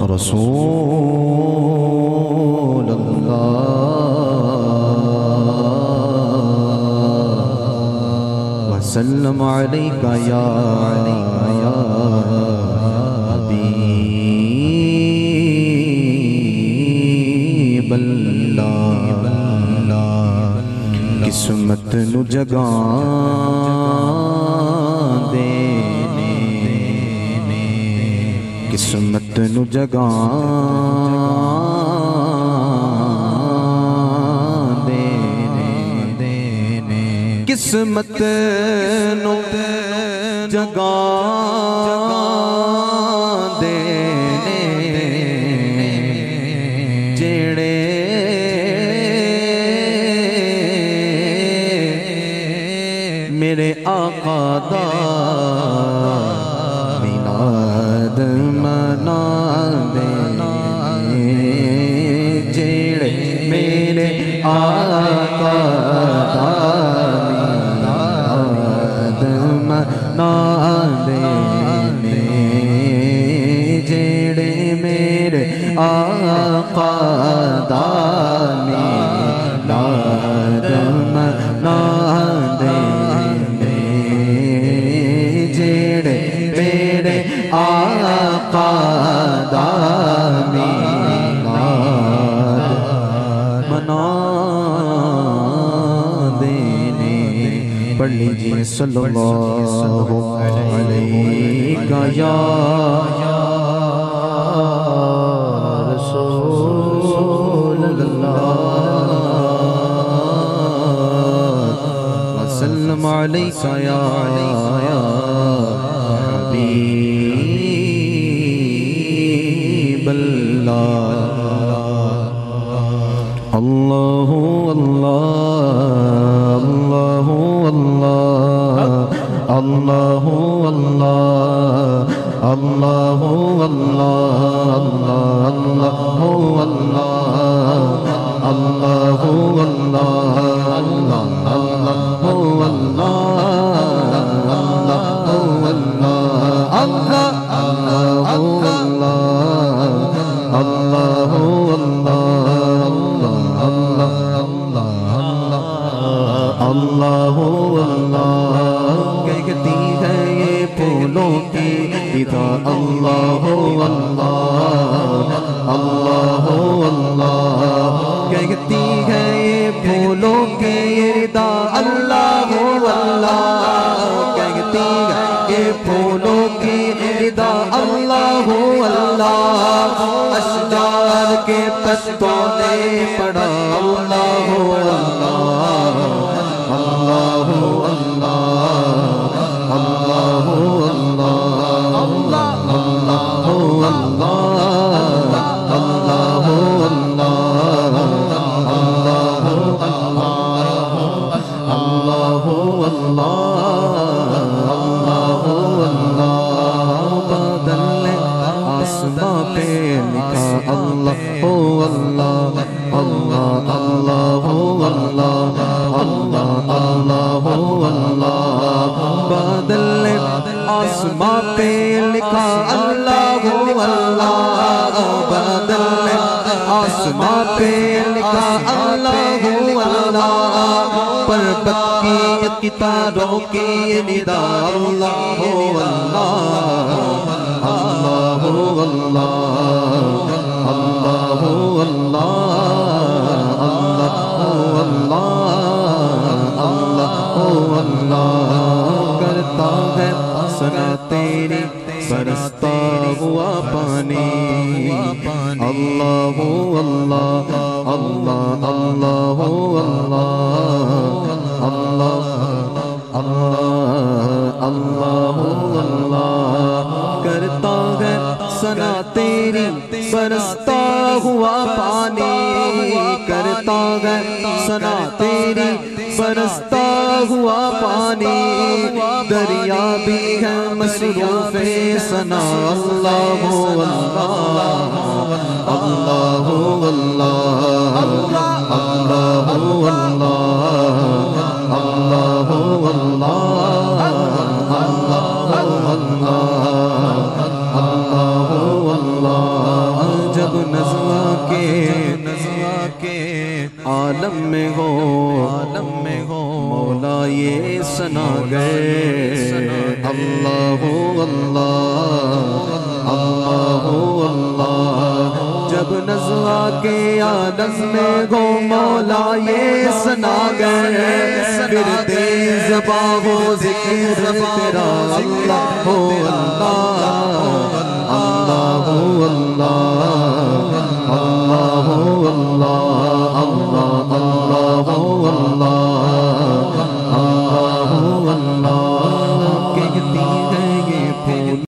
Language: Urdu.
رسول الله وسلم عليك يا حبيب الله قسمت نو جگان دے قسمت نو جگان دینے قسمت نو جگان دینے جیڑے میرے آقا دا منا دے جیڑے میرے آقا دا میلاد منا دے جیڑے میرے آقا دا میلاد منا دے جیڑے میرے آقا دا میلاد منا دینے پڑھ لیجئے صلی اللہ علیہ یا رسول اللہ وسلم علیہ یا حبیب اللہ اللہ اللہ اللہ اللہ اللہ اللہ کہتی ہے یہ پھولوں کی ادا اللہ اللہ اللہ کہتی ہے یہ پھولوں کی ادا اللہ اللہ کہتی ہے یہ پھولوں کی ادا اللہ اللہ اشجار کے پتوں نے پڑھا اللہ اللہ اللہ بادل آسماں پہ لکھا اللہ اللہ بادل آسماں پہ لکھا اللہ اللہ پربت کی ستاروں کی ندا اللہ اللہ اللہ اللہ کرتا ہے ثنا تیری برستا ہوا پانی اللہ اللہ اللہ اللہ اللہ اللہ اللہ کرتا ہے ثنا تیری برستا ہوا پانی کرتا ہے ثنا تیری برستا ہوا پانی دریا بھی ہے مصروف ثنا اللہ اللہ اللہ اللہ اللہ اللہ یہ سنا گئے اللہ اللہ اللہ اللہ جب نزلہ کے عالم میں گو مولا یہ سنا گئے پھر تیز زباں ہو ذکر تیرا اللہ ہو اللہ اللہ ہو اللہ